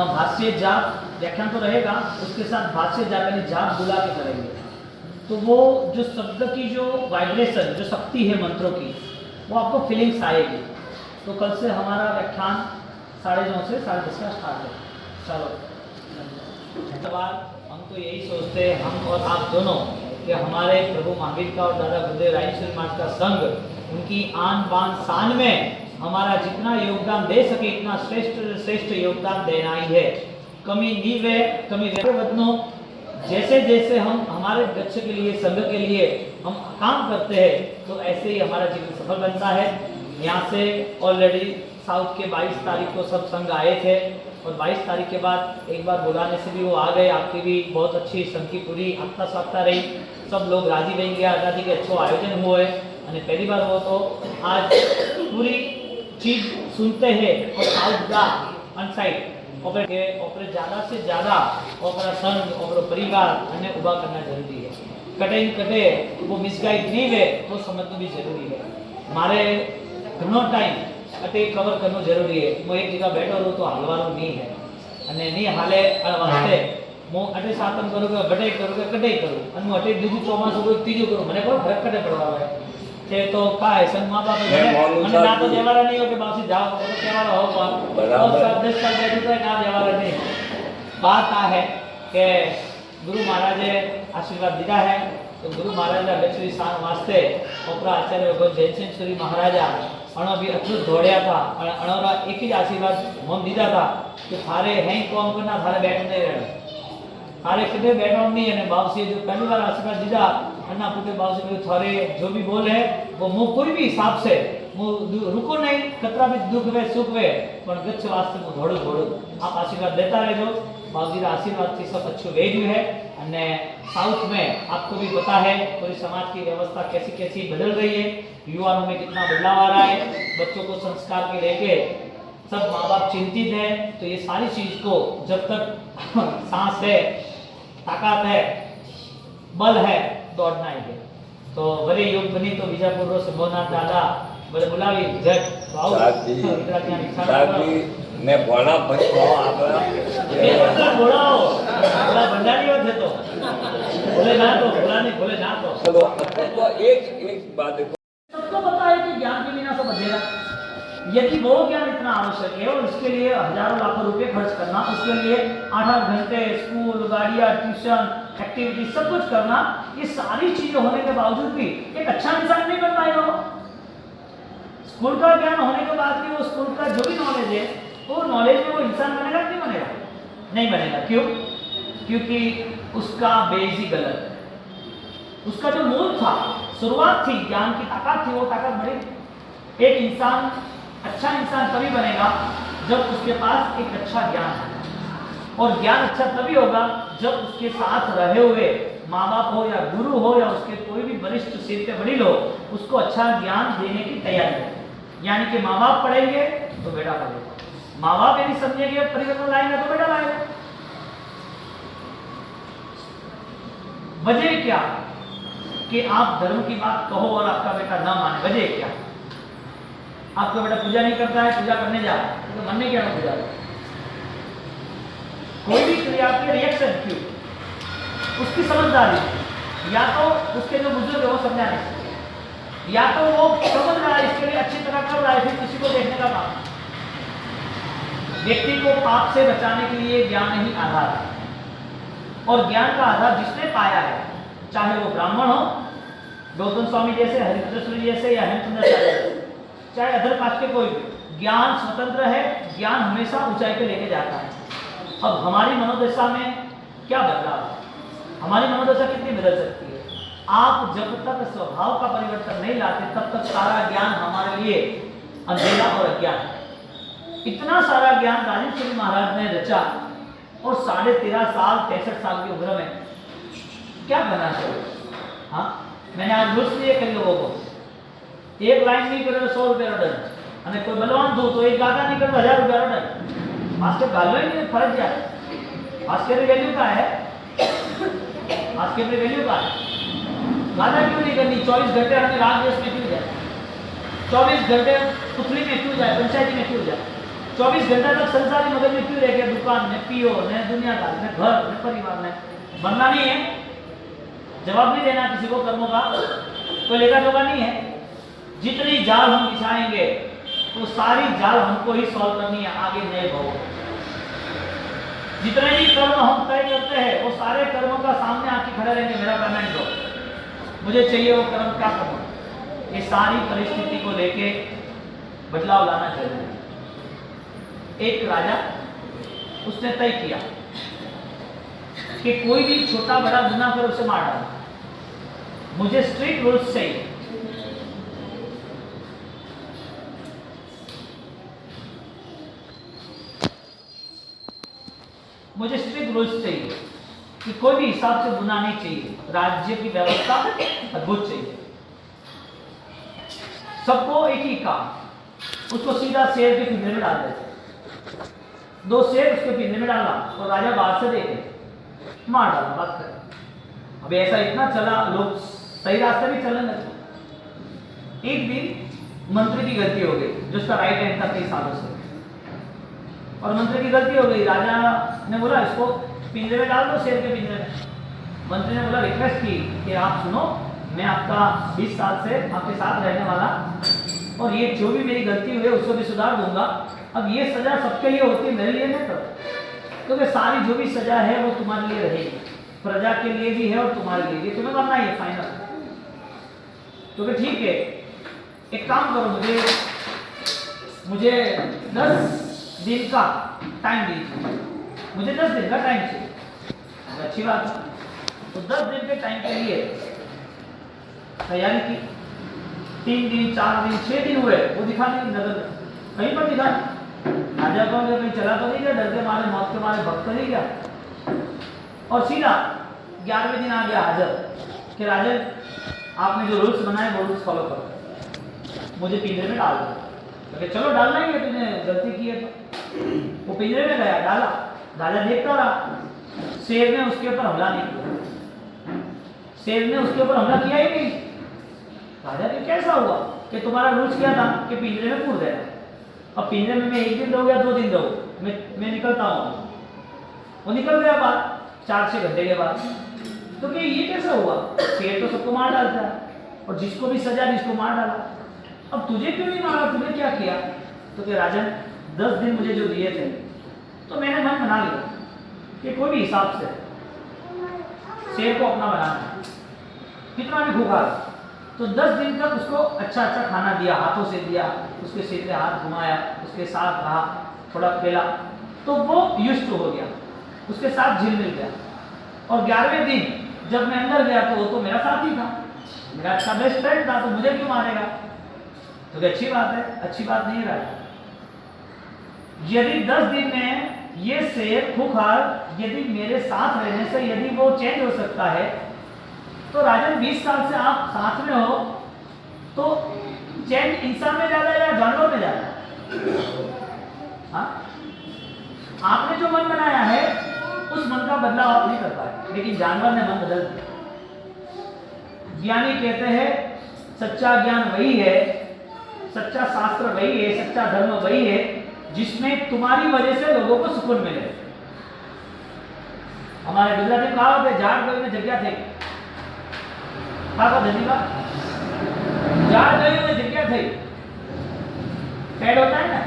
भाष्य जाप व्याख्यान तो रहेगा, उसके साथ भाष्य जाप यानी जाप बुला के करेंगे। तो वो जो शब्द की जो वाइब्रेशन, जो शक्ति है मंत्रों की, वो आपको फीलिंग्स आएगी। तो कल से हमारा व्याख्यान 9:30 से 10:30 का स्टार्ट है। चलो धन्यवाद। हम तो यही सोचते हैं, हम और आप दोनों, कि हमारे प्रभु महावीर का और दादा गुरुदेव रायचंद्र महाराज का संग, उनकी आन बान शान में हमारा जितना योगदान दे सके इतना श्रेष्ठ योगदान देना ही है। कमी नीवे कमी वदनो, जैसे जैसे हम हमारे लक्ष्य के लिए, संघ के लिए हम काम करते हैं, तो ऐसे ही हमारा जीवन सफल बनता है। यहाँ से ऑलरेडी साउथ के 22 तारीख को सब संघ आए थे, और 22 तारीख के बाद एक बार बुलाने से भी वो आ गए। आपकी भी बहुत अच्छी संघ की पूरी हफ्ता स्वागता रही, सब लोग राजी बन गया, आज़ादी के अच्छो आयोजन हुए। અને पहली बार वो तो आज पूरी चीज सुनते हैं और साउथ का अनसाइड ओपरे ज़्यादा से ज़्यादा ओपरा संघ, ओपरा परिवार અને उभा करना जरूरी है। कटे वो मिसगाइड नहीं है तो समझना भी जरूरी है। मारे घणो टाइम अटे कवर करना जरूरी है। मैं एक जगह बैठो रहूँ तो हालवानो नहीं है, અને नहीं हाले वास्ते હું અટે સાતમ કરું કે બટે કરું કે કટે કરું, અને હું અટે બીજું ચોમાસું કોઈ ત્રીજું કરું, મને કોઈ ફરક કટે પડવા આવે છે। તો કાય સંગ મા બાપ મને ના તો દેવારા નહીં हो કે બાસી જાઓ તો કેવારો हो બરાબર, सब देश का बैठो तो ना देवारा नहीं। बात आ है कि गुरु महाराज आशीर्वाद दिया है, तो गुरु महाराज लक्ष्मी स्थान वास्ते ओपरा आचार्य भगवत जयचंद्र महाराजा अणो भी अटलू दौड़िया था, और अणोरा एक ही आशीर्वाद हम दीदा था कि थारे हैं कौन करना, थारे बैठ नहीं रहना, थारे कितने बैठो नहीं। है बाबूसी जो पहली बार आशीर्वाद दीदा, अन्ना पुटे बाबूसी थारे जो भी बोले वो मुँह कोई भी हिसाब से मुँह रुको नहीं, कतरा भी दुख वे सुख वे, पर गच्छ वास्ते मुँह धोड़ो। आप आशीर्वाद देता रहो। बाबूजी का आशीर्वाद से सब अच्छो वेल्यू है। અને साउथ में आपको भी पता है पूरी समाज की व्यवस्था कैसी कैसी बदल रही है, युवाओं में कितना बदलाव आ रहा है, बच्चों को संस्कार के लेके सब माँ बाप चिंतित है। तो ये सारी चीज को जब तक सांस है, ताकत है, बल है, दौड़ना ही है। तो बड़े योग बनी तो बीजापुर रो संबोधन दादा बड़े बुलावी जग तो आओ ने भोला भाई को आपला ये मतलब बोलाओ बोला भंडारी थे तो बोले ना, तो बोला नहीं, बोले ना तो चलो। तो एक बात देखो, सबको पता है कि ज्ञान के बिना सब अधेरा। यदि वो ज्ञान इतना आवश्यक है और इसके लिए हजारों लाखों रुपए खर्च करना, उसके लिए 8-8 घंटे स्कूल, गाड़ियाँ, ट्यूशन, एक्टिविटी सब कुछ करना, ये सारी चीजें होने के बावजूद भी एक अच्छा इंसान नहीं बन पाएगा। वो स्कूल का ज्ञान होने के बाद भी वो स्कूल का जो भी नॉलेज है, वो नॉलेज में वो इंसान बनेगा कि नहीं बनेगा? नहीं बनेगा। क्यों? क्योंकि उसका बेस ही गलत है। उसका जो मूल था, शुरुआत थी, ज्ञान की ताकत थी, वो ताकत बढ़ी। एक इंसान अच्छा इंसान तभी बनेगा जब उसके पास एक अच्छा ज्ञान है, और ज्ञान अच्छा तभी होगा जब उसके साथ रहे हुए माँ बाप हो या गुरु हो या उसके कोई भी वरिष्ठ सिर के वडील हो, उसको अच्छा ज्ञान देने की तैयारी है। यानी कि माँ बाप पढ़ेंगे तो बेटा पढ़ेगा, माँ बाप यदि समझेंगे परिवर्तन लाएंगे तो बेटा लाएगा। वजह क्या कि आप धर्म की बात कहो और आपका बेटा ना माने? वजह क्या? आपका बेटा पूजा नहीं करता है, पूजा करने जा रहा है, तो मन में क्या ना पूजा? कोई भी क्रिया के रिएक्शन क्यों? उसकी समझदारी, या तो उसके जो बुजुर्ग है वो समझाने, या तो वो समझ रहा है इसके लिए अच्छी तरह कर रहा है, फिर किसी को देखने का काम। व्यक्ति को पाप से बचाने के लिए ज्ञान ही आधार है, और ज्ञान का आधार जिसने पाया है, चाहे वो ब्राह्मण हो, गौतम स्वामी जैसे, हरिकृष्ण जैसे, या हेमचंद्र जैसे, चाहे अदर कास्ट के कोई भी, ज्ञान स्वतंत्र है, ज्ञान हमेशा ऊंचाई पे लेके जाता है। अब हमारी मनोदशा में क्या बदलाव है? हमारी मनोदशा कितनी बदल सकती है? आप जब तक स्वभाव का परिवर्तन नहीं लाते तब तक सारा ज्ञान हमारे लिए अंधेरा और अज्ञान है। इतना सारा ज्ञान राजेश्वरी महाराज ने रचा, और 13.5 साल 63 साल की उम्र में क्या करना चाहिए? हाँ, मैंने आज रूल्स दिए कई लोगों को, एक लाइन नहीं करे तो 100 रुपया दंड, અને કોઈ બલવાન થયું તો એક ગાતા नहीं करे तो 1000 रुपया दंड। भास्कर गालो ही नहीं, फर्ज क्या है? भास्कर की वैल्यू क्या है? भास्कर की वैल्यू क्या है? गाता क्यों नहीं करनी? 24 घंटे हमें रात देश में क्यों जाए? 24 घंटे पुतली में क्यों जाए? पंचायती में क्यों जाए? 24 घंटा तक संसारी मगज में क्यों रह गया? दुकान में, पियो ने, दुनियादार ने, घर में, परिवार में। बनना नहीं है, जवाब नहीं देना किसी को कर्मों का, कोई लेखा जोखा नहीं है। जितनी जाल हम बिछाएंगे तो सारी जाल हमको ही सॉल्व करनी है, आगे नए भाव। जितने भी कर्म हम तय करते हैं वो सारे कर्मों का सामने आके खड़े रहेंगे, मेरा पेमेंट दो, मुझे चाहिए वो कर्म, क्या करूं? ये सारी परिस्थिति को लेके बदलाव लाना चाहिए। एक राजा, उसने तय किया कि कोई भी छोटा बड़ा गुनाह कर उसे मार डाला, मुझे स्ट्रिक्ट रूल्स चाहिए। मुझे स्ट्रिक्ट रूल्स चाहिए कि कोई भी हिसाब से गुनाह नहीं चाहिए, राज्य की व्यवस्था अद्भुत चाहिए, सबको एक ही काम, उसको सीधा शेर के पिंजरे में डाल देते। 2 शेर उसके पिंजरे में डाला और राजा बाहर से देखे मार डाला, बात कर। अब ऐसा इतना चला, लोग सही रास्ते भी चलने लगे। एक दिन मंत्री की गलती हो गई, जो उसका राइट हैंड था कई सालों से, और मंत्री की गलती हो गई। राजा ने बोला इसको पिंजरे में डाल दो, शेर के पिंजरे में। मंत्री ने बोला, रिक्वेस्ट की कि आप सुनो, मैं आपका 20 साल से आपके साथ रहने वाला, और ये जो भी मेरी गलती हुई है उसको भी सुधार दूंगा। अब ये सजा सबके लिए होती है, मेरे लिए नहीं करो, क्योंकि सारी जो भी सजा है वो तुम्हारे लिए रहेगी, प्रजा के लिए भी है और तुम्हारे लिए भी, तुम्हें करना ही है फाइनल। क्योंकि ठीक है, एक काम करो, मुझे 10 दिन का टाइम दीजिए, मुझे 10 दिन का टाइम चाहिए। अच्छी बात है, तो 10 दिन के टाइम के लिए तैयारी की। 3 दिन 4 दिन 6 दिन हुए, वो दिखा नहीं, नजर कहीं पर दिखा। राजा को कहीं चला तो नहीं गया, डर के मारे, मौत के मारे भक्त नहीं गया, और सीधा 11वें दिन आ गया हाजिर कि राजा आपने जो रूल्स बनाए वो रूल्स फॉलो करो, मुझे पिंजरे में डाल दो। तो चलो डालना ही है, तुमने गलती की है तो। वो पिंजरे में गया, डाला, राजा देखता रहा, शेर ने उसके ऊपर हमला नहीं किया, शेर ने उसके ऊपर हमला किया ही नहीं। राजा को कैसा हुआ कि तुम्हारा रूल्स क्या था कि पिंजरे में कूद गया, अब पिंजरे में मैं 1 दिन रहूँ या 2 दिन रहूँ, मैं निकलता हूँ। वो निकल गया बाद 4-6 घंटे के बाद। तो कि ये कैसा हुआ? शेर तो सबको मार डालता है, और जिसको भी सजा जिसको मार डाला, अब तुझे क्यों नहीं मारा, तुझे क्या किया? तो कि राजन 10 दिन मुझे जो दिए थे, तो मैंने मन बना लिया कि कोई भी हिसाब से शेर को अपना बनाना है, कितना भी भूखा, तो 10 दिन तक उसको अच्छा अच्छा खाना दिया, हाथों से दिया, उसके सिर पे हाथ घुमाया, उसके साथ रहा, थोड़ा खेला, तो वो युष्ट हो गया, उसके साथ झिल मिल गया। और 11वें दिन जब मैं अंदर गया तो वो तो मेरा साथी था, मेरा अच्छा बेस्ट फ्रेंड था, तो मुझे क्यों मारेगा? तो अच्छी बात है, अच्छी बात नहीं रहा। यदि 10 दिन में ये शेर खुखार यदि मेरे साथ रहने से यदि वो चेंज हो सकता है, तो राजन 20 साल से आप साथ में हो, तो चेंज इंसान में ज्यादा या जानवर में ज्यादा? हाँ, आपने जो मन बनाया है उस मन का बदलाव आप नहीं कर पाए, लेकिन जानवर ने मन बदल दिया। ज्ञानी कहते हैं सच्चा ज्ञान वही है, सच्चा शास्त्र वही है, सच्चा धर्म वही है जिसमें तुम्हारी वजह से लोगों को सुकून मिले। हमारे गुजराती में कहावत है, झाड़ गई में जग्या थी। धन्यवाद। झाड़ गई में जग्या थी, पेड़ होता है ना,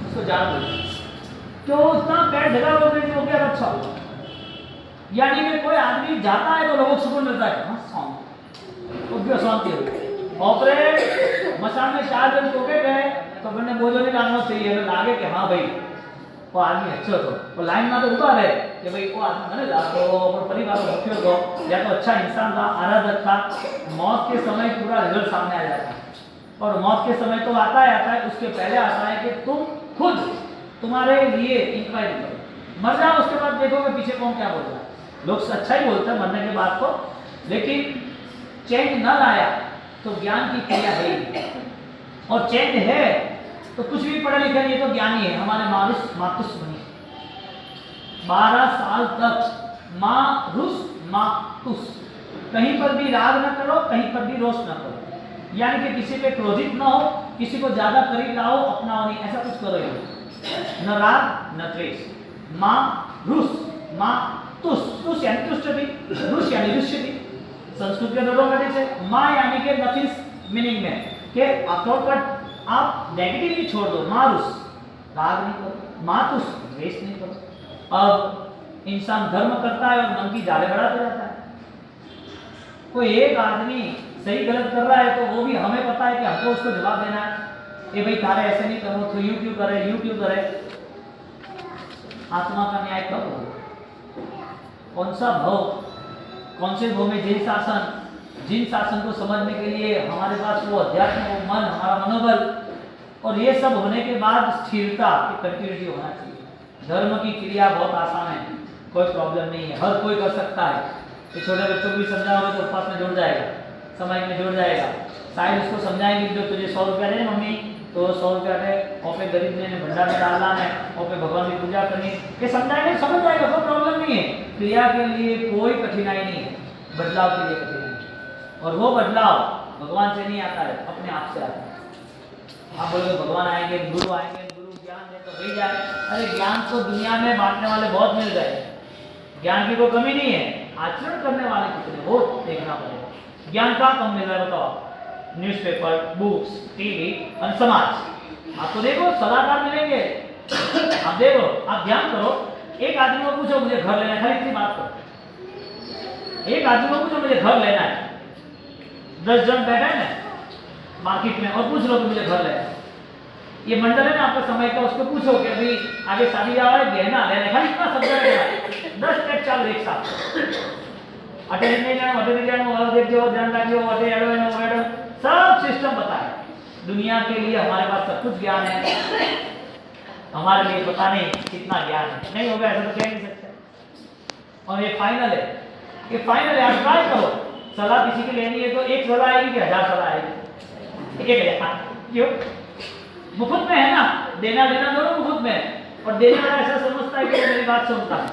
उसको झाड़ बोलते हैं। तो उतना पेड़ जगह हो गई तो क्या अच्छा हुआ। यानी कि कोई आदमी जाता है तो लोगों को सुकून मिलता है, हाँ शांति हो। और मसान में 4 जन टोके गए तो मैंने बोझो नहीं लाना चाहिए, लागे कि हाँ भाई वो आदमी अच्छो तो वो लाइन में तो उभा रहे कि भाई वो आदमी मैंने लातो और परिवार को मुख्य को या तो अच्छा इंसान था, आराधक था। मौत के समय पूरा रिजल्ट सामने आ जाता है और मौत के समय तो आता है, उसके पहले आता है कि तुम खुद तुम्हारे लिए इंक्वायरी करो, मर जाओ, उसके बाद देखोगे पीछे कौन क्या बोल रहा है। लोग अच्छा ही बोलते हैं मरने के बाद को, लेकिन चेंज न लाया तो ज्ञान की क्रिया है ही, और चेंज है तो कुछ भी पढ़े लिखे नहीं तो ज्ञानी है। हमारे मातुस बनी 12 साल तक मातुस, कहीं पर भी राग न करो, कहीं पर भी रोष न करो, यानी कि किसी पे क्रोधित न हो, किसी को ज्यादा करीब लाओ, अपनाओ नहीं, ऐसा कुछ करो ही न राग न द्वेष। तुस यानी तुष्टि, रुष यानी रुष्यति, संस्कृत के दोनों घटे से। माँ यानी के नथिंग मीनिंग में कि शॉर्टकट आप नेगेटिवली छोड़ दो, मारुस राग नहीं करो, मातुस द्वेष नहीं करो। अब इंसान धर्म करता है और मन की जाले बढ़ाते जाता है। कोई एक आदमी सही गलत कर रहा है तो वो भी हमें पता है कि हमको उसको जवाब देना है, ये भाई तारे ऐसे नहीं करो तो यूं क्यों करे। आत्मा का न्याय कब होगा? कौन सा भाव, कौन से भाव में जिन शासन को समझने के लिए हमारे पास वो अध्यात्म, वो मन, हमारा मनोबल, और ये सब होने के बाद स्थिरता की कंटिन्यूटी होना चाहिए। धर्म की क्रिया बहुत आसान है, कोई प्रॉब्लम नहीं है, हर कोई कर सकता है। तो छोटे बच्चों को भी समझाओगे तो उपवास में जुड़ जाएगा, समय में जुड़ जाएगा। शायद उसको समझाएंगे जो तुझे 100 रुपया दे मम्मी तो 100 रुपया दे और पे गरीब ने भंडार में डालना है और पे भगवान की पूजा करनी, ये समझाएंगे समझ जाएगा, कोई प्रॉब्लम नहीं है। क्रिया के लिए कोई कठिनाई नहीं है, बदलाव के लिए कठिनाई, और वो बदलाव भगवान से नहीं आता है, अपने आप से आता है। आप बोलोगे भगवान आएंगे, गुरु ज्ञान दे तो वही जाए। अरे ज्ञान तो दुनिया में बांटने वाले बहुत मिल गए, ज्ञान की कोई कमी नहीं है, आचरण करने वाले कितने वो देखना पड़ेगा। ज्ञान का कम मिल रहा है बताओ? न्यूज़पेपर, बुक्स, टीवी और समाज। आपको देखो सलाहकार मिलेंगे, आप देखो, आप ध्यान करो, एक आदमी को पूछो मुझे घर लेना है, खाली इतनी बात करो। एक आदमी को पूछो मुझे घर लेना है, 10 जन बैठे हैं मार्केट में और पूछ लो कि मुझे घर लेना है। ये मंडल है ना आपका समय का, उसको पूछो कि अभी आगे शादी आ रहा है, गहना लेना है, खाली इतना शब्द है, 10 टेक चाल एक साथ अटे नहीं जाना, अटे नहीं जाना, और देखो ध्यान रखियो, अटे एडो एनो एडो सब सिस्टम पता है। दुनिया के लिए हमारे पास सब कुछ ज्ञान है, हमारे लिए पता नहीं कितना ज्ञान है, नहीं होगा ऐसा तो कह नहीं सकते। और ये फाइनल है, ये फाइनल है, आप ट्राई करो। सलाह किसी की लेनी है तो एक सलाह आएगी कि 1000 सलाह आएगी, एक क्यों? मुफ्त में है ना, देना दोनों मुफ्त में, और देने वाला ऐसा समझता है कि वो मेरी बात सुनता है,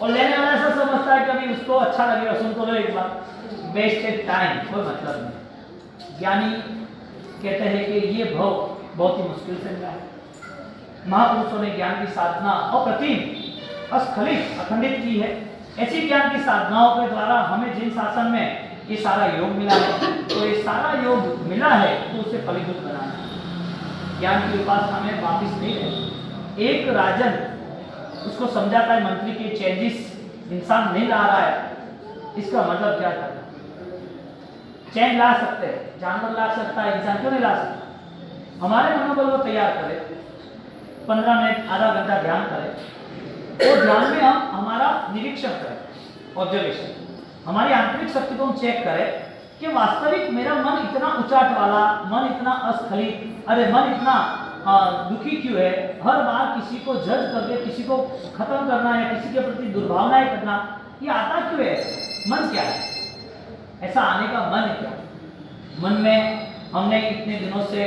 और लेने वाला ऐसा समझता है कि अभी उसको अच्छा लगेगा, सुन तो लो एक बार, वेस्टेड टाइम, कोई मतलब नहीं। ज्ञानी कहते हैं कि ये भाव बहुत ही मुश्किल से मिला है। महापुरुषों ने ज्ञान की साधना अप्रतिम, अस्खलित, अखंडित की है। ऐसी ज्ञान की साधनाओं के द्वारा हमें जिन शासन में ये सारा योग मिला है, तो ये सारा योग मिला है तो उसे फलीभूत बनाना है। ज्ञान की उपासना में वापिस नहीं है। एक राजन उसको समझाता है मंत्री के चेंजेस इंसान नहीं ला रहा है, इसका मतलब क्या करना? चेंज ला सकते हैं, जानवर ला सकता है, इंसान क्यों नहीं ला सकता? हमारे मनोबल को तैयार करें, 15 मिनट आधा घंटा ध्यान करें, और ध्यान में हम हमारा निरीक्षण करें, ऑब्जर्वेशन, हमारी आंतरिक शक्ति को हम चेक करें कि वास्तविक मेरा मन इतना उचाट वाला, मन इतना अस्खलित, अरे मन इतना दुखी क्यों है? हर बार किसी को जज करके किसी को खत्म करना या किसी के प्रति दुर्भावनाएं करना, ये आता क्यों है? मन क्या है? ऐसा आने का मन क्या? मन में हमने इतने दिनों से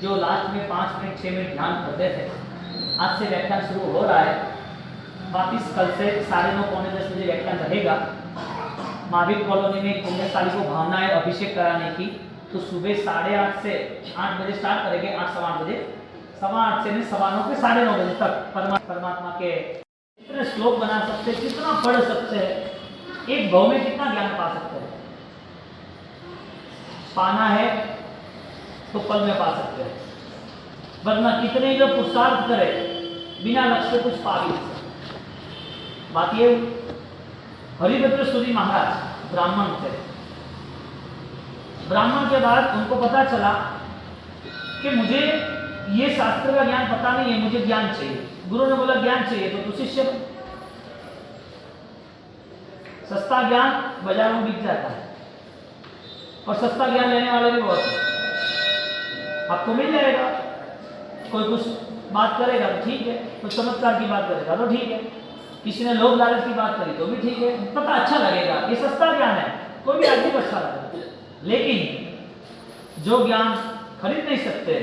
जो लास्ट में 5 मिनट 6 मिनट ध्यान करते थे, आज से व्याख्यान शुरू हो रहा है, वापिस कल से 9:30 पौने 10 बजे व्याख्यान रहेगा। महावीर कॉलोनी में एक पुण्यशाली को भावना है अभिषेक कराने की, तो सुबह 8:30 से 8 बजे स्टार्ट करेंगे, 8 बजे, 8:15 से 9 के 9:30 बजे तक परमात्मा के कितने श्लोक बना सकते हैं, कितना पढ़ सकते हैं, एक भाव में कितना ज्ञान पा सकते हैं। पाना है तो पल में पा सकते हैं, वरना कितने जो पुरुषार्थ करे बिना लक्ष्य कुछ पा भी नहीं सकते। बात ये हरिभद्र सूरी महाराज ब्राह्मण थे। ब्राह्मण के बाद उनको पता चला कि मुझे ये शास्त्र का ज्ञान पता नहीं है, मुझे ज्ञान चाहिए। गुरु ने बोला ज्ञान चाहिए तो तू शिष्य बन। सस्ता ज्ञान बाजारों में बिक जाता है और सस्ता ज्ञान लेने वाले भी बहुत हैं। आपको मिल जाएगा, कोई कुछ बात करेगा तो ठीक है, कुछ चमत्कार की बात करेगा तो ठीक है, किसी ने लोभ लालच की बात करी तो भी ठीक है, पता अच्छा लगेगा, ये सस्ता ज्ञान है, कोई भी आदमी को अच्छा लगेगा। लेकिन जो ज्ञान खरीद नहीं सकते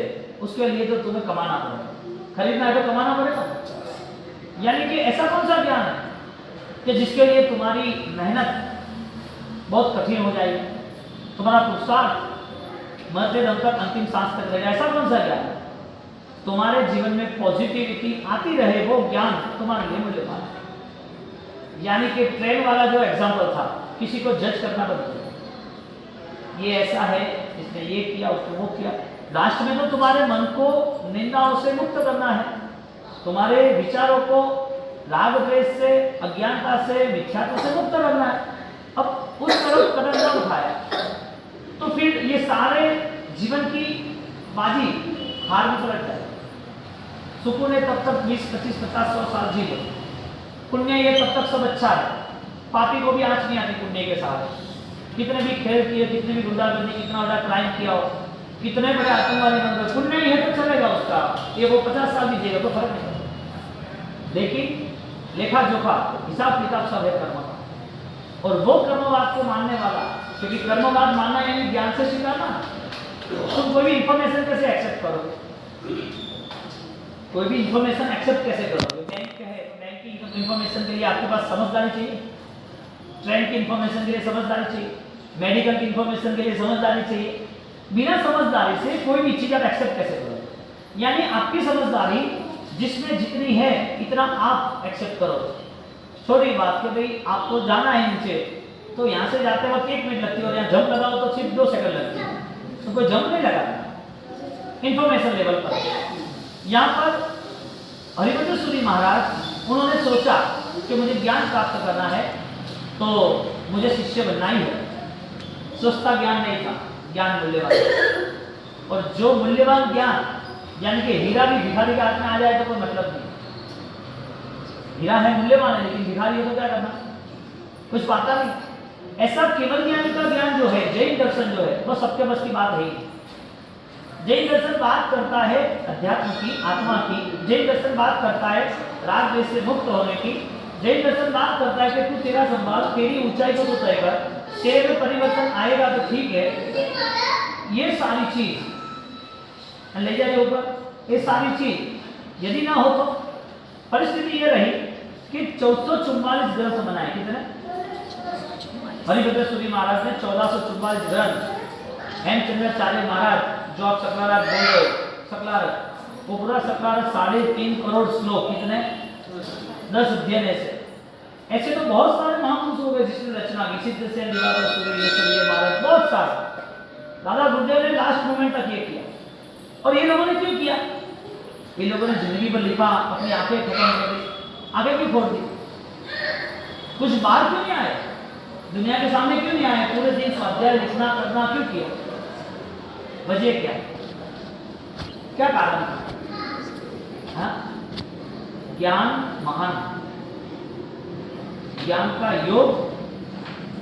उसके लिए तो तुम्हें कमाना पड़ेगा, खरीदना है तो कमाना पड़ेगा। यानी कि ऐसा कौन सा ज्ञान है कि जिसके लिए तुम्हारी मेहनत बहुत कठिन हो जाएगी, तुम्हारा पुरुषार्थ मरते दम तक अंतिम सांस तक रहेगा। ऐसा कौन सा ज्ञान है तुम्हारे जीवन में पॉजिटिविटी आती रहे, वो ज्ञान तुम्हारे लिए मूल्यवान है। यानी कि ट्रेन वाला जो एग्जाम्पल था, किसी को जज करना बंद करो, ये ऐसा है, इसने ये किया, उसने वो किया। लास्ट में तो तुम्हारे मन को निंदाओं से मुक्त करना है, तुम्हारे विचारों को राग द्वेष से, अज्ञानता से, मिथ्यात्व से मुक्त करना है। अब उस तरफ कदम न उठाया तो फिर ये सारे जीवन की बाजी हार में पलट जाए। सुकून है तब तक 20, 25, 50, 100 साल जी लो, पुण्य ये तब तक सब अच्छा है। पापी को भी आंच नहीं आती पुण्य के साथ, कितने भी खेल किए, कितने भी गुंडागर्दी, कितना बड़ा क्राइम किया हो, कितने बड़े आतंकवादी बन गए, पुण्य ही है तो चलेगा उसका, ये वो 50 साल भी जिएगा तो फर्क नहीं पड़ता। लेकिन लेखा जोखा हिसाब किताब सब है कर्म का, और वो कर्मवाद को मानने वाला, क्योंकि कर्मवाद मानना यानी ज्ञान से स्वीकारना। तुम कोई भी इंफॉर्मेशन कैसे एक्सेप्ट करोगे, कोई भी इंफॉर्मेशन एक्सेप्ट कैसे करोगे? बैंक है तो बैंक की इंफॉर्मेशन के लिए आपके पास समझदारी चाहिए, ट्रेन की इंफॉर्मेशन के लिए समझदारी चाहिए, मेडिकल की इंफॉर्मेशन के लिए समझदारी चाहिए। बिना समझदारी से कोई भी चीज आप एक्सेप्ट कैसे करोगे? यानी आपकी समझदारी जिसमें जितनी है इतना आप एक्सेप्ट करो। छोटी बात कि भाई आपको जाना है नीचे, तो यहाँ से जाते वक्त 1 मिनट लगती है और यहाँ जंप लगाओ तो सिर्फ 2 सेकंड लगती है, तो कोई जंप नहीं लगाता इंफॉर्मेशन लेवल पर। यहाँ पर हरिभद्र सूरी महाराज उन्होंने सोचा कि मुझे ज्ञान प्राप्त करना है तो मुझे शिष्य बनना ही है। सस्ता ज्ञान नहीं था, ज्ञान मूल्यवान, और जो मूल्यवान ज्ञान यानी कि हीरा भी भिखारी के हाथ में आ जाए तो कोई मतलब नहीं। हीरा है मूल्यवान है, लेकिन भिखारी हो तो क्या करना, कुछ पाता नहीं। ऐसा केवल ज्ञान का ज्ञान जो है, जैन दर्शन जो है, वो सबके बस की बात है। जैन दर्शन बात करता है अध्यात्म की, आत्मा की। जैन दर्शन बात करता है राग द्वेष से मुक्त होने की। जैन दर्शन बात करता है कि तू तेरा संभाल, तेरी ऊंचाई को तो तय कर, तेरे में परिवर्तन आएगा तो ठीक है। ये सारी चीज ले जाइए ऊपर, ये सारी चीज यदि ना हो तो परिस्थिति ये रही कि 1444 ग्रंथ बनाए। कितने? हरिभद्र सूरी महाराज ने 1444 ग्रंथ। हेमचंद्राचार्य महाराज जो आप सकलारत बोल रहे हो, सकलारत, वो पूरा सकलारत 3.5 करोड़ श्लोक, कितने? 10 अध्ययन ऐसे तो बहुत सारे महापुरुष हो गए जिसने रचना की, सिद्धसेन, दिवाकर सूरी, ये महाराज, बहुत सारे। दादा गुरुदेव ने लास्ट मोमेंट तक ये किया। और ये लोगों ने क्यों किया? ये लोगों ने जिंदगी पर लिखा, अपनी आंखें खत्म कर दी, आगे क्यों छोड़ दी? कुछ बाहर क्यों नहीं आए, दुनिया के सामने क्यों नहीं आए? पूरे दिन स्वाध्याय लिखना करना क्यों किया? वजह क्या, क्या कारण था? ज्ञान महान, ज्ञान का योग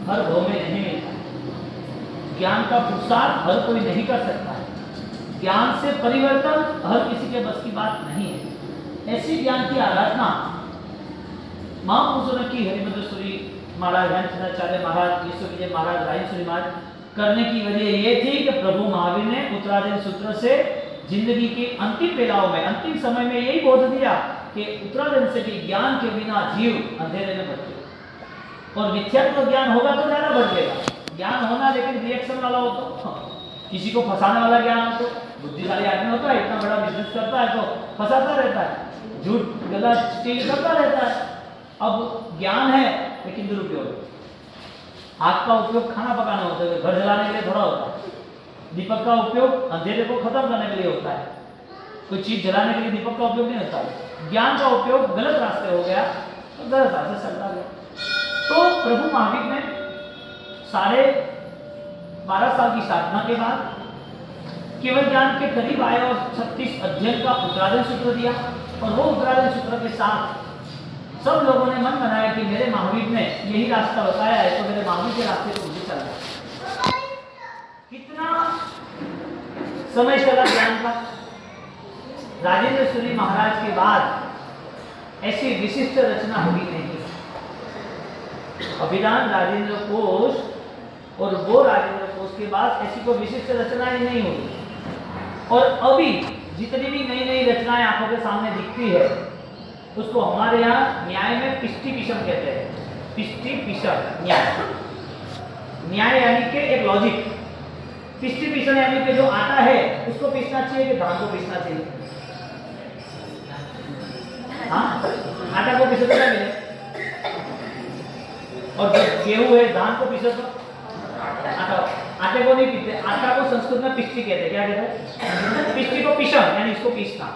हर भाव में नहीं मिलता, ज्ञान का पुरुषार्थ हर कोई नहीं कर सकता है, ज्ञान से परिवर्तन हर किसी के बस की बात नहीं है। ऐसी ज्ञान की आराधना महापुरुषों ने की। हरिभद्र सूरी महाराज, हेमचंद्राचार्य महाराज, विश्व विजय महाराज, रायसूरी महाराज करने की वजह ये थी कि प्रभु महावीर ने उत्तराधीन सूत्र से जिंदगी के अंतिम बेलाओं में, अंतिम समय में यही बोध दिया कि उत्तराधीन से भी ज्ञान के बिना जीव अंधेरे में बचे। और मिथ्यात्व ज्ञान होगा तो ज्यादा भटकेगा। ज्ञान होना लेकिन रिएक्शन वाला हो तो, किसी को फंसाने वाला ज्ञान हो तो, बुद्धिशाली आदमी होता है, इतना बड़ा बिजनेस करता है तो फंसाता रहता है, झूठ गलत चीज करता रहता है। अब ज्ञान है लेकिन दुरुपयोग। आग का उपयोग खाना पकाना होता है, घर जलाने के लिए थोड़ा होता है। दीपक का उपयोग अंधेरे को खत्म करने के लिए होता है, कोई चीज जलाने के लिए दीपक का उपयोग नहीं होता है। ज्ञान का उपयोग गलत रास्ते हो गया तो गलत रास्ते चलता गया। तो प्रभु महावीर ने 12.5 साल की साधना के बाद केवल ज्ञान के करीब आए और 36 अध्ययन का उत्तराधन सूत्र दिया। और वो उत्तराधन सूत्र के साथ सब लोगों ने मन बनाया कि मेरे महावीर ने यही रास्ता बताया है तो मेरे महावीर के रास्ते को मुझे चलना है। कितना समय चला ज्ञान का। राजेंद्र सूरी महाराज के बाद ऐसी विशिष्ट रचना हुई नहीं। अभिधान राजेंद्र कोश और वो राजेंद्र कोश के बाद ऐसी कोई विशिष्ट रचना ही नहीं हुई। और अभी जितनी भी नई नई रचनाएं आंखों के सामने दिखती है उसको हमारे यहाँ न्याय में पिष्टि पिशम कहते हैं। पिष्टि पिशम न्याय, न्याय यानी कि एक लॉजिक। पिष्टि पिशम यानी कि जो आटा है उसको पीसना चाहिए कि धान को पीसना चाहिए। हाँ, आटा को पीसे तो क्या मिले, और जो गेहूं है धान को पीसे तो आटे को नहीं पीते। आटा को संस्कृत में पिष्टि कहते हैं। क्या कहते हैं? पिष्टि को पिशम यानी इसको पीसना।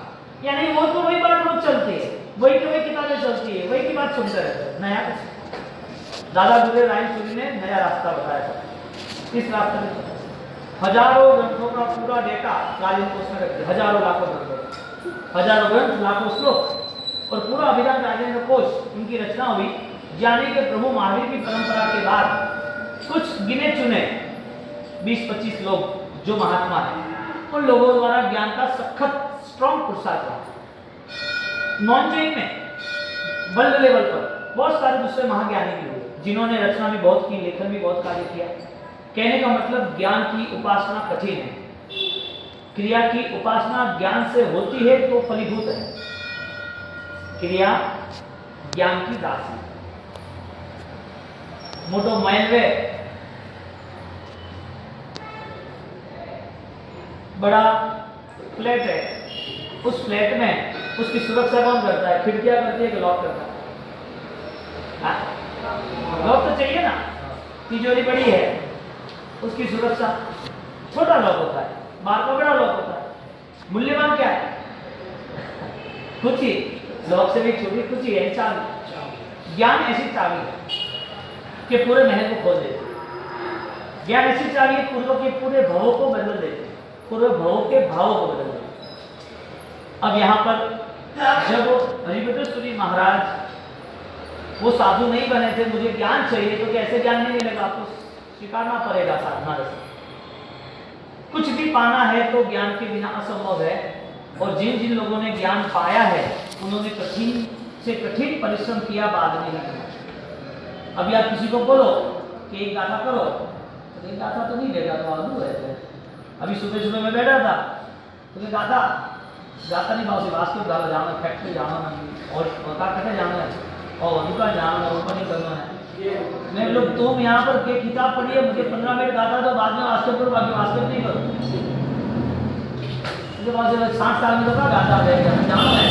यानी वो तो वही बात रोज चलती है, वही की वही किताबें चलती है, वही की बात सुनते रहते हैं। नया दादा गुरु रायचूरी ने नया रास्ता बताया था। इस रास्ते में हजारों ग्रंथों का पूरा डेटा राजेंद्र कोश में रखते, हजारों लाखों ग्रंथ, हजारों ग्रंथ, लाखों श्लोक और पूरा अभिधान राजेंद्र कोश उनकी रचना हुई। यानी कि प्रभु महावीर की परंपरा के बाद कुछ गिने चुने 20-25 लोग जो महात्मा हैं, उन लोगों द्वारा ज्ञान का सखत स्ट्रॉन्ग पुरुषार्थ रहा। नॉन जैन में वर्ल्ड लेवल पर बहुत सारे दूसरे महाज्ञानी भी हुए जिन्होंने रचना भी बहुत की, लेखन भी बहुत कार्य किया। कहने का मतलब ज्ञान की उपासना कठिन है। क्रिया की उपासना ज्ञान से होती है तो फलीभूत है। क्रिया ज्ञान की दास है। मोटो माइलवे बड़ा फ्लैट है, उस फ्लैट में उसकी सुरक्षा कौन करता है? खिड़कियां करती है कि लॉक करता है? लॉक तो चाहिए ना। तिजोरी बड़ी है, उसकी सुरक्षा छोटा लॉक होता है, बाहर का बड़ा लॉक होता है। मूल्यवान क्या है? कुची, लॉक से भी छोटी कुची है, चाबी। ज्ञान ऐसी चाबी है कि पूरे महल को खोल देती है। ज्ञान ऐसी चाबी है पूर्व के पूरे भावों को बदल देती है, पूरे भावों के भावों को बदल देती है। अब यहाँ पर जब हरिभद्र सूरी महाराज वो साधु नहीं बने थे, मुझे ज्ञान चाहिए, तो कैसे ज्ञान नहीं मिलेगा? आपको स्वीकारना पड़ेगा साधना रस। कुछ भी पाना है तो ज्ञान के बिना असंभव है। और जिन जिन लोगों ने ज्ञान पाया है उन्होंने कठिन से कठिन परिश्रम किया, बाद में नहीं किया। अभी आप किसी को बोलो कि एक गाथा करो तो एक गाथा तो नहीं देगा, तो आलू है। अभी सुबह सुबह मैं बैठा था तो गाता नहीं बाबू वास्तव गाला जाना, फैक्ट्री जाना और कटे जाना है और दुकान जाना और ऊपर नहीं करना है। मैं लोग तुम यहाँ पर के किताब पढ़ी है, मुझे 15 मिनट गाता तो बाद में वास्तव करो, बाकी वास्तव नहीं करो। मुझे वहाँ से 60 साल में तो क्या गाता रहेगा, जाना है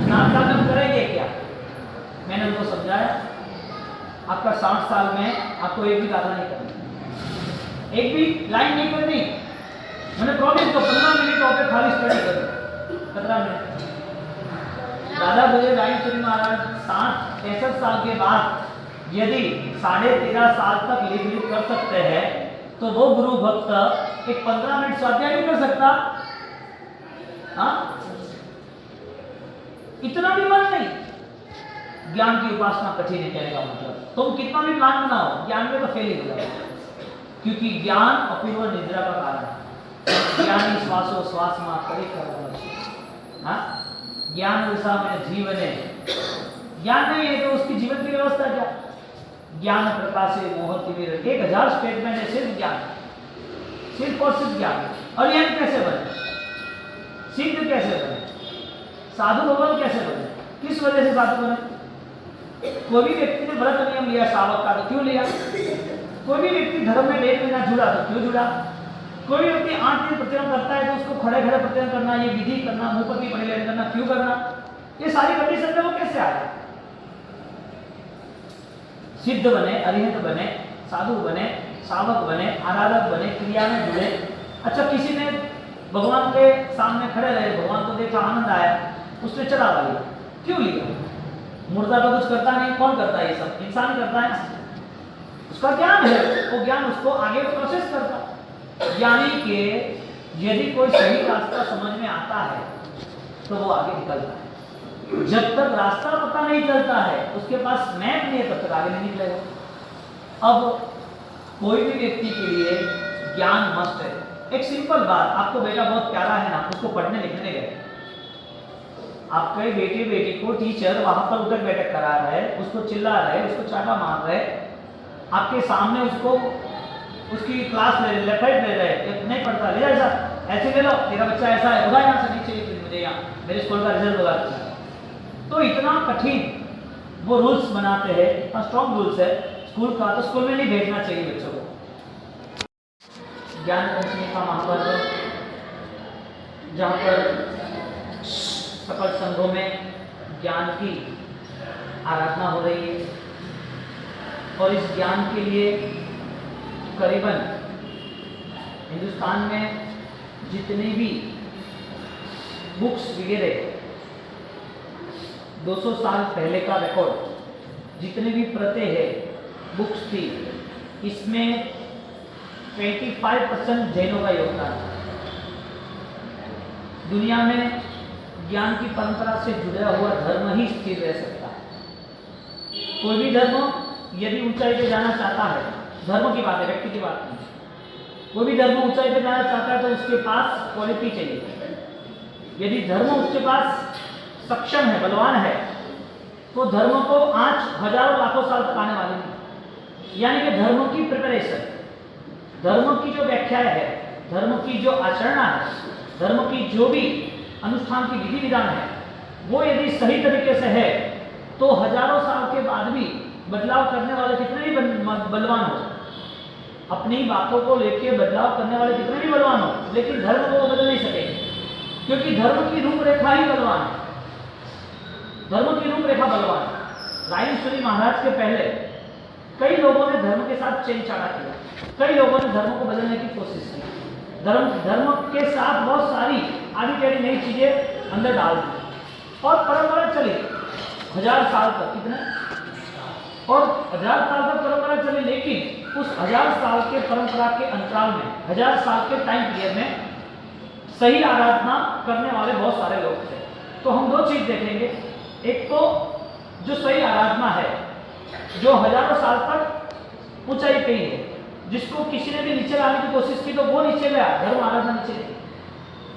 60 साल में हम करेंगे क्या? मैंने उनको समझाया आपका 60 साल में आपको एक भी गाथा नहीं करना, एक भी लाइन नहीं करनी। मैंने प्रॉमिस को 15 मिनट होकर खाली स्टडी करो, 15 मिनट। दादा गुरु रायचूरी महाराज 65 साल के बाद यदि 13.5 साल तक लिख कर सकते हैं तो वो गुरु भक्त एक 15 मिनट स्वाध्याय नहीं कर सकता? हाँ, इतना भी मन नहीं। ज्ञान की उपासना कठिन है कहने का मतलब। तुम कितना भी प्लान बनाओ, ज्ञान में तो फेल ही हो जाओगे, क्योंकि ज्ञान अपूर्व निद्रा का कारण है। ज्ञानी श्वासो श्वास मा करे कर्म। हाँ, ज्ञान विषा में जीवन है। ज्ञान नहीं है तो उसकी जीवन की व्यवस्था क्या? ज्ञान प्रकाशे मोहति में 1000 स्टेटमेंट है सिर्फ ज्ञान, सिर्फ और सिर्फ ज्ञान। और यह कैसे बने? सिद्ध कैसे बने? साधु भगवान कैसे बने? किस वजह से साधु बने? कोई भी व्यक्ति ने व्रत नियम लिया श्रावक का तो क्यों लिया? कोई भी व्यक्ति धर्म में 1 महीना जुड़ा तो क्यों जुड़ा? कोई भी व्यक्ति 8 दिन प्रतिदिन करता है तो उसको खड़े खड़े प्रतिदिन करना, ये विधि करना, मुंह पर पढ़े लेन करना क्यों करना? ये सारी कंडीशन में वो कैसे आया? सिद्ध बने, अरिहंत बने, साधु बने, श्रावक बने, आराधक बने, क्रिया में जुड़े। अच्छा, किसी ने भगवान के सामने खड़े रहे, भगवान को देखा, आनंद आया, उसने चढ़ावा लिया, क्यों लिया? मुर्दा तो कुछ करता नहीं, कौन करता है? ये सब इंसान करता है। उसका ज्ञान है, वो ज्ञान उसको आगे प्रोसेस करता। यानी कि यदि कोई सही रास्ता समझ में आता है तो वो आगे निकलता है। जब तक रास्ता पता नहीं चलता है, उसके पास मैप नहीं है, तब तक आगे नहीं निकलेगा। अब कोई भी व्यक्ति के लिए ज्ञान मस्ट है। एक सिंपल बात, आपको बेटा बहुत प्यारा है ना, उसको पढ़ने लिखने गए, आपके बेटे को टीचर वहां पर उठक बैठक करा रहे, उसको चिल्ला रहे, उसको चाटा मार रहे, आपके सामने उसको उसकी क्लास ले रहे, नहीं पढ़ता, ले जा ऐसे ले लो, तेरा बच्चा ऐसा है, होगा यहाँ से नीचे, मुझे यहाँ मेरे स्कूल का रिजल्ट होगा। तो इतना कठिन वो रूल्स बनाते हैं, इतना स्ट्रॉन्ग रूल्स है स्कूल का, तो स्कूल में नहीं भेजना चाहिए बच्चों को। ज्ञान पंचमी का महापर्व, जहाँ पर सकल संघों में ज्ञान की आराधना हो रही है, और इस ज्ञान के लिए करीबन हिंदुस्तान में जितनी भी बुक्स वगैरह 200 साल पहले का रिकॉर्ड, जितने भी प्रतें हैं, बुक्स थी, इसमें 25% जैनों का योगदान है। दुनिया में ज्ञान की परंपरा से जुड़ा हुआ धर्म ही स्थिर रह सकता है। कोई भी धर्म यदि ऊंचाई पे जाना चाहता है, धर्म की बात है, व्यक्ति की बात नहीं, कोई भी धर्म ऊंचाई पे जाना चाहता है तो उसके पास क्वालिटी चाहिए। यदि धर्म उसके पास सक्षम है, बलवान है, तो धर्म को आज हजारों लाखों साल तक आने वाले नहीं। यानी कि धर्म की प्रिपरेशन, धर्म की जो व्याख्या है, धर्म की जो आचरणा है, धर्म की जो भी अनुष्ठान की विधि विधान है, वो यदि सही तरीके से है तो हजारों साल के बाद भी बदलाव करने वाले कितने भी बलवान हो, अपनी बातों को लेकर बदलाव करने वाले कितने भी बलवान हो, लेकिन धर्म को वो बदल नहीं सकेंगे, क्योंकि धर्म की रूपरेखा ही बलवान है। धर्म की रूपरेखा बलवान है। रायेश्वरी महाराज के पहले कई लोगों ने धर्म के साथ चेंचाड़ा किया, कई लोगों ने धर्म को बदलने की कोशिश की, धर्म के साथ बहुत सारी आधी टेढ़ी नई चीजें अंदर डाल दी, और परंपरा चली 1000 साल तक। कितने? और 1000 साल तक परंपरा चली, लेकिन उस 1000 साल के परंपरा के अंतराल में, 1000 साल के टाइम पीरियड में सही आराधना करने वाले बहुत सारे लोग थे। तो हम दो चीज देखेंगे, एक तो जो सही आराधना है, जो हजारों साल तक ऊंचाई पे ही है, जिसको किसी ने भी नीचे लाने की कोशिश की तो वो नीचे गया, धर्म आराधना नीचे गई।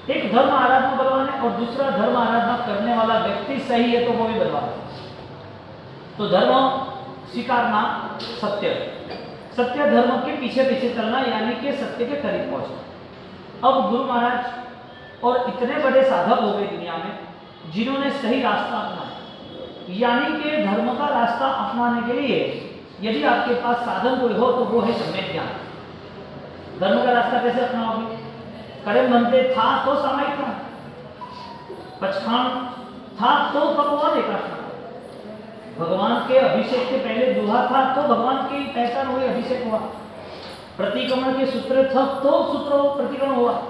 एक धर्म आराधना बलवान है, और दूसरा धर्म आराधना करने वाला व्यक्ति सही है तो वो भी बलवान है। तो धर्म स्वीकारना सत्य, सत्य धर्म के पीछे पीछे चलना, यानी कि सत्य के करीब पहुंचना। अब गुरु महाराज और इतने बड़े साधक हो गए दुनिया में जिन्होंने सही रास्ता अपनाया, यानी कि धर्म का रास्ता अपनाने के लिए यदि आपके पास साधन कोई हो तो वो है सम्यक ज्ञान। धर्म का रास्ता कैसे अपनाओगे? कड़े बनते था तो सामायिक था, पचखान था तो भगवान एकात्मा, भगवान के अभिषेक के पहले दुहा था तो भगवान की पहचान हुई, अभिषेक हुआ, प्रतिक्रमण के सूत्र था तो सूत्र प्रतिक्रमण हुआ,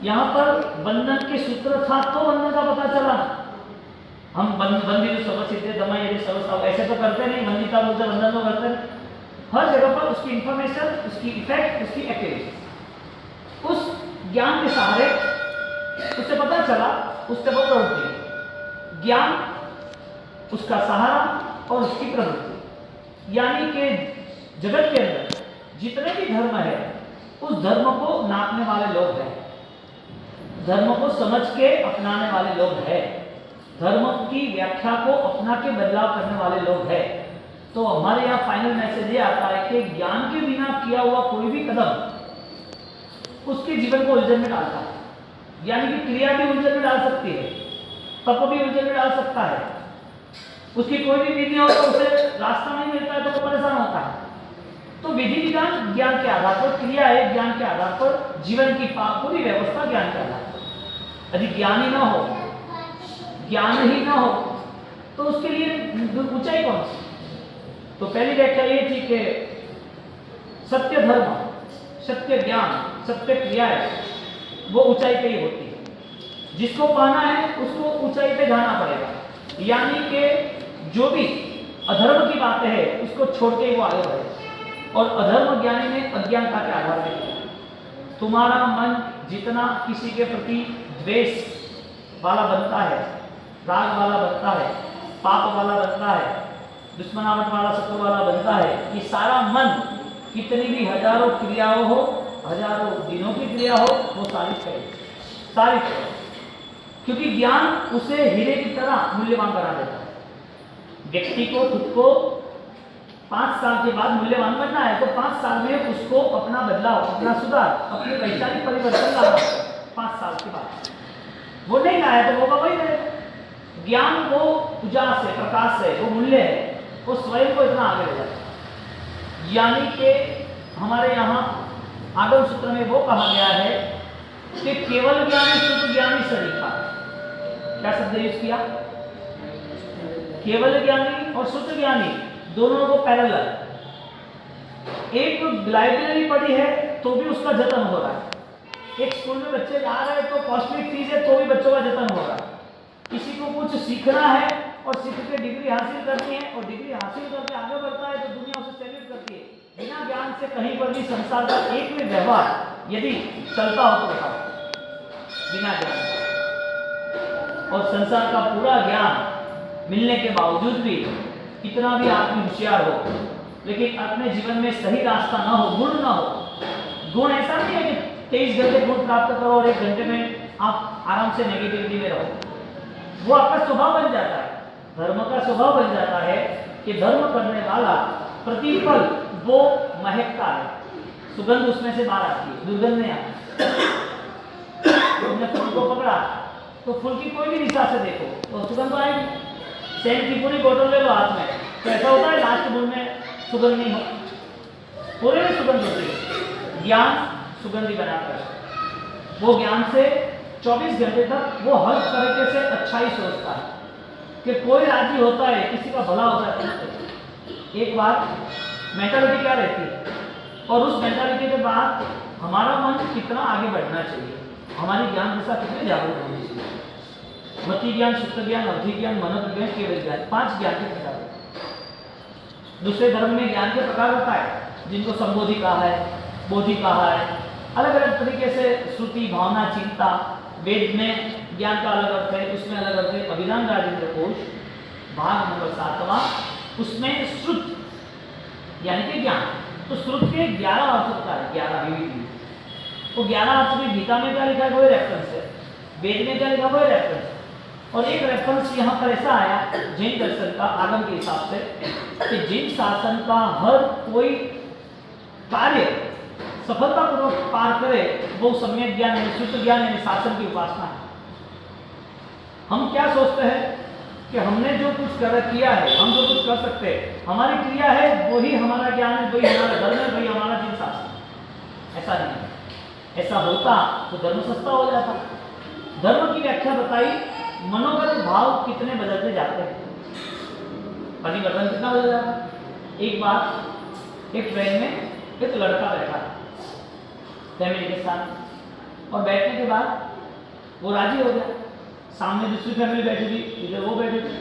यहाँ पर बंधन के सूत्र था तो बंधन का पता चला। हम बंदी जो सब सिद्धे दमा यदि सब ऐसे तो करते नहीं, बंदिता बोलते बंधन तो करते नहीं। हर जगह पर उसकी इंफॉर्मेशन, उसकी इफेक्ट, उसकी एक्टिविटी, उस ज्ञान के सहारे उससे पता चला, उससे वो प्रवृत्ति, ज्ञान उसका सहारा और उसकी प्रवृत्ति। यानी कि जगत के अंदर जितने भी धर्म है, उस धर्म को नापने वाले लोग हैं, धर्म को समझ के अपनाने वाले लोग हैं, धर्म की व्याख्या को अपना के बदलाव करने वाले लोग हैं। तो हमारे यहाँ फाइनल मैसेज ये आता है कि ज्ञान के बिना किया हुआ कोई भी कदम उसके जीवन को उलझन में डालता है। यानी कि क्रिया भी उलझन में डाल सकती है, तप भी उलझन में डाल सकता है, उसकी कोई भी विधि हो तो उसे रास्ता नहीं मिलता है तो वो परेशान होता है। तो विधि विधान ज्ञान के आधार पर, क्रिया है ज्ञान के आधार पर, जीवन की पूरी व्यवस्था ज्ञान के आधार पर। यदि ज्ञान ही ना हो, ज्ञान ही ना हो तो उसके लिए ऊंचाई कौन सी? तो पहली व्याख्या ये थी कि सत्य धर्म, सत्य ज्ञान, सत्य क्रियाएं वो ऊंचाई पे ही होती है। जिसको पाना है उसको ऊंचाई पे जाना पड़ेगा, यानी कि जो भी अधर्म की बातें है उसको छोड़ के वो आगे बढ़े। और अधर्म ज्ञानी ने अज्ञानता के आधार पर किया। तुम्हारा मन जितना किसी के प्रति द्वेष वाला बनता है, राग वाला बनता है, पाप वाला बनता है, दुश्मनावट वाला, शत्रु वाला बनता है, ये सारा मन कितनी भी हजारों क्रियाओं हो, हजारों दिनों की क्रिया हो, वो सारी करे, सारी करे। क्योंकि ज्ञान उसे हीरे की तरह मूल्यवान बना देता है। व्यक्ति को खुद को 5 साल के बाद मूल्यवान बनना है तो 5 साल में उसको अपना बदलाव, अपना सुधार, अपने वैचारिक परिवर्तन लाना है। 5 साल के बाद वो नहीं लाया तो वो वही रहेगा। ज्ञान वो उजास है, प्रकाश है, वो मूल्य है, वो स्वयं को इतना आगे ले जाता है। यानी कि हमारे यहाँ आगम सूत्र में वो कहा गया है कि केवल ज्ञानी शुद्ध ज्ञानी शरीफा। क्या शब्द यूज किया? केवल ज्ञानी और शुद्ध ज्ञानी दोनों को पैरेलल। एक लाइब्रेरी पढ़ी है तो भी उसका जतन हो रहा है। एक स्कूल में बच्चे जा रहे हैं तो कॉस्टली फीस है तो भी बच्चों का जतन हो रहा है। किसी को कुछ सीखना है और सीख के डिग्री हासिल करनी है और डिग्री हासिल करके आगे बढ़ता है तो दुनिया उसे सैल्यूट करती है। बिना ज्ञान से कहीं पर भी संसार का एक भी व्यवहार यदि चलता हो तो बताओ, बिना ज्ञान। और संसार का पूरा ज्ञान मिलने के बावजूद भी कितना भी आदमी होशियार हो, लेकिन अपने जीवन में सही रास्ता ना हो, गुण ना हो। गुण ऐसा नहीं है कि 23 घंटे गुण प्राप्त करो और 1 घंटे में आप आराम से नेगेटिविटी में रहो। वो आपका स्वभाव बन जाता है, धर्म का स्वभाव बन जाता है कि धर्म करने वाला प्रतिपल वो महकता है, सुगंध उसमें से बाहर आती है, दुर्गंध नहीं आती। तुमने फूल को पकड़ा तो फूल की कोई भी दिशा से देखो तो सुगंध तो आएगी। सेंट की पूरी बोतल ले लो हाथ में तो ऐसा होता है लास्ट बूंद में सुगंध नहीं हो, पूरे में सुगंध होती है। ज्ञान सुगंधी बनाता है। वो ज्ञान से 24 घंटे तक वो हर तरीके से अच्छा ही सोचता है कि कोई राजी होता है, किसी का भला होता है। एक बार मेंटालिटी क्या रहती है और उस मेंटालिटी के बाद हमारा मन कितना आगे बढ़ना चाहिए, हमारी ज्ञान दिशा कितनी जागरूक होनी चाहिए। मति ज्ञान, सुप्त ज्ञान, अवधि ज्ञान, मनोविज्ञान ज्ञान, केवल ज्ञान, 5 ज्ञान के प्रकार हैं। दूसरे धर्म में ज्ञान के प्रकार होता है जिनको संबोधि कहा है, बोधि कहा है। अलग अलग तरीके से श्रुति, भावना, चिंता, वेद में ज्ञान का अलग अर्थ है, उसमें अलग अर्थ है। अभिधान राजेंद्र कोश भाग नंबर 7वां, उसमें श्रुत यानी कि ज्ञान। तो श्रुत के 11 अर्थ होता है, 11 विविध। तो 11 अर्थ में गीता में क्या लिखा है कोई रेफरेंस है, वेद में क्या लिखा कोई रेफरेंस है। और एक रेफरेंस यहाँ पर ऐसा आया जैन दर्शन का आगम के हिसाब से कि जैन शासन का हर कोई कार्य सफलतापूर्वक पार करे वो सम्यक ज्ञान यानी शुद्ध ज्ञान यानी शासन की उपासना है। हम क्या सोचते हैं कि हमने जो कुछ किया है, हम जो कुछ कर सकते हैं, हमारी क्रिया है वही हमारा ज्ञान है, वही हमारा धर्म है, वही हमारा जैन शासन। ऐसा नहीं है। ऐसा होता तो धर्म सस्ता हो जाता। धर्म की व्याख्या बताई, मनोगत भाव कितने बदलते जाते हैं, परिवर्तन कितना बदल जाता है। एक बार एक ट्रेन में एक लड़का बैठा फैमिली के साथ और बैठने के बाद वो राजी हो गया। सामने दूसरी फैमिली बैठी थी, इधर वो बैठे थे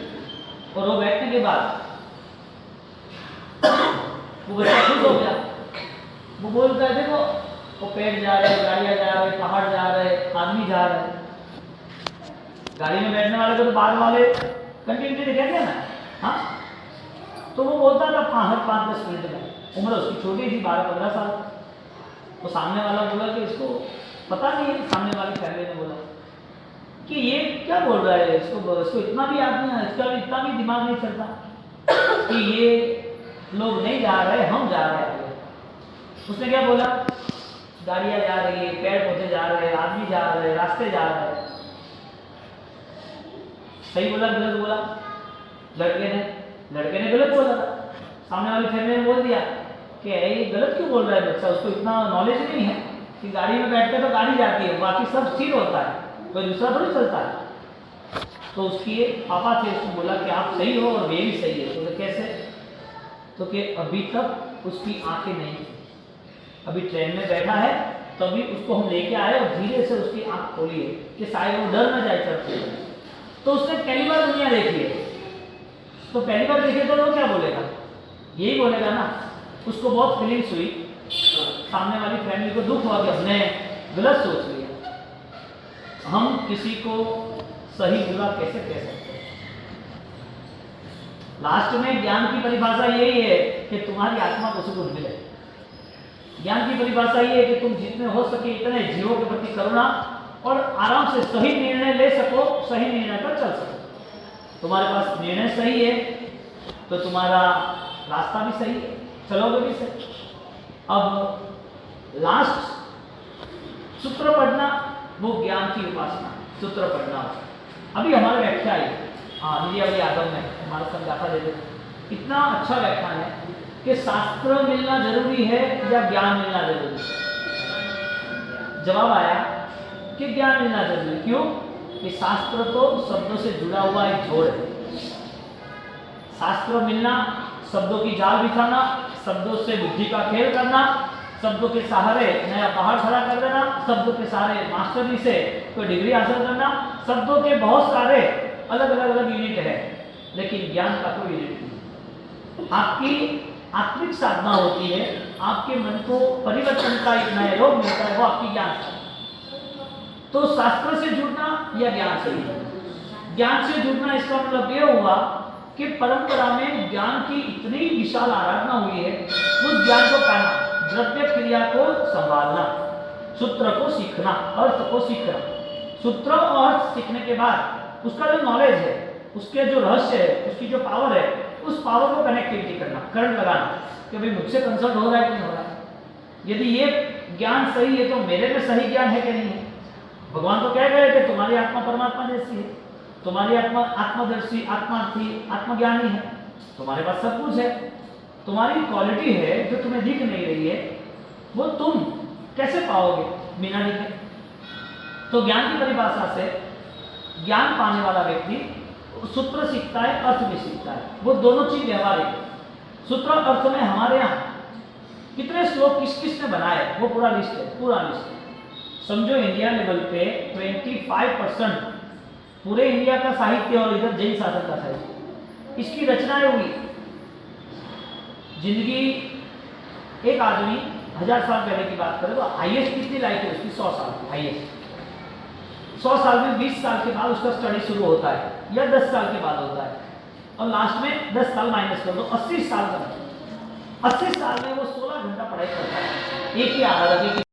और वो बैठने के बाद वो बच्चा खुश हो गया। वो बोलता है देखो वो पेड़ जा रहे, गाड़ियाँ जा रहे, पहाड़ जा रहे, आदमी जा रहे। गाड़ी में बैठने वाले को तो बाद वाले कंटिन्यूटी कहते हैं ना, हाँ। तो वो बोलता था हर 5-10 मिनट में, उम्र उसकी छोटी थी 12-15 साल। तो सामने वाला बोला कि इसको पता नहीं है, सामने वाली फैमिली ने बोला कि ये क्या बोल रहा है, इसको इतना भी याद नहीं है, इसका भी इतना भी दिमाग नहीं चलता कि ये लोग नहीं जा रहे, हम जा रहे हैं। उसने क्या बोला, गाड़ियाँ जा रही है, पेड़ पौधे जा रहे हैं, आदमी जा रहे हैं, रास्ते जा रहे हैं। सही बोला गलत बोला लड़के ने? लड़के ने गलत बोला था, सामने वाली फैमिली ने बोल दिया कि ये गलत क्यों बोल रहा है बच्चा, उसको इतना नॉलेज नहीं है कि गाड़ी में बैठते तो गाड़ी जाती है, बाकी सब स्थिर होता है, कोई दूसरा थोड़ी चलता है। तो उसके पापा थे, उसने बोला कि आप सही हो और ये भी सही है। तो कैसे? तो कि अभी तक उसकी आंखें नहीं थी, अभी ट्रेन में बैठा है तभी उसको हम लेके आए और धीरे से उसकी आंख खोली है कि शायद वो डर न जाए चढ़ते। तो उसने पहली बार दुनिया देखी है, तो पहली बार देखी तो वो क्या बोलेगा? यही बोलेगा ना। उसको बहुत फीलिंग्स हुई, सामने वाली फैमिली को दुख हुआ कि हमने गलत सोच लिया। हम किसी को सही बुरा कैसे कह सकते हैं? लास्ट में ज्ञान की परिभाषा यही है कि तुम्हारी आत्मा को सुकून मिले। ज्ञान की परिभाषा ये है कि तुम जितने हो सके इतने जीवों के प्रति करुणा और आराम से सही निर्णय ले सको, सही निर्णय पर चल सको। तुम्हारे पास निर्णय सही है तो तुम्हारा रास्ता भी सही है, चलोगे भी सही। अब लास्ट सूत्र पढ़ना, वो ज्ञान की उपासना, सूत्र पढ़ना। अभी हमारे व्याख्या आई, हिंदी आगम में हमारा समझाता दे दो, इतना अच्छा व्याख्यान है कि शास्त्र मिलना जरूरी है या ज्ञान मिलना जरूरी है? जवाब आया कि ज्ञान मिलना जरूरी। क्यों? कि शास्त्र तो शब्दों से जुड़ा हुआ एक जोड़ है। शास्त्र मिलना, शब्दों की जाल बिछाना, शब्दों से बुद्धि का खेल करना, शब्दों के सहारे नया पहाड़ खड़ा कर देना, शब्दों के सहारे मास्टरी से कोई डिग्री हासिल करना, शब्दों के बहुत सारे अलग अलग यूनिट है, लेकिन ज्ञान का कोई यूनिट नहीं। आपकी आत्मिक साधना होती है, आपके मन को परिवर्तन का एक नया योग मिलता है, वो आपकी ज्ञान साधना। तो शास्त्र से जुड़ना या ज्ञान से जुड़ना? ज्ञान से जुड़ना इसका मतलब ये हुआ कि परंपरा में ज्ञान की इतनी विशाल आराधना हुई है, उस ज्ञान को पाना, द्रव्य क्रिया को संभालना, सूत्र को सीखना, अर्थ को सीखना। सूत्र और अर्थ सीखने के बाद उसका जो नॉलेज है, उसके जो रहस्य है, उसकी जो पावर है, उस पावर को कनेक्टिविटी करना, करंट लगाना कि भाई मुझसे कंसल्ट हो रहा है कि नहीं हो रहा है। यदि ये ज्ञान सही है तो मेरे में सही ज्ञान है कि नहीं है? भगवान तो कह गए कि तुम्हारी आत्मा परमात्मा जैसी है, तुम्हारी आत्मा आत्मदर्शी, आत्मार्थी, आत्मज्ञानी है, तुम्हारे पास सब कुछ है। तुम्हारी क्वालिटी है जो तुम्हें दिख नहीं रही है, वो तुम कैसे पाओगे बिना दिखे? तो ज्ञान की परिभाषा से ज्ञान पाने वाला व्यक्ति सूत्र सीखता है, अर्थ भी सीखता है, वो दोनों चीज व्यवहारिक है। सूत्र अर्थ में हमारे यहाँ कितने श्लोक किस किस ने बनाए वो पूरा लिस्ट है, पूरा लिस्ट है। समझो इंडिया लेवल पे 25% पूरे इंडिया का साहित्य और इधर जैन शासन का साहित्य, इसकी रचनाएं हुई। जिंदगी, एक आदमी 1000 साल पहले की बात करें तो हाईएस्ट कितनी लाइफ है उसकी? 100 साल की हाईएस्ट। 100 साल में 20 साल के बाद उसका स्टडी शुरू होता है या 10 साल के बाद होता है, और लास्ट में 10 साल माइनस कर दो, 80 साल का। 80 साल में वो 16 घंटा पढ़ाई करता है, एक ही आहार, एक ही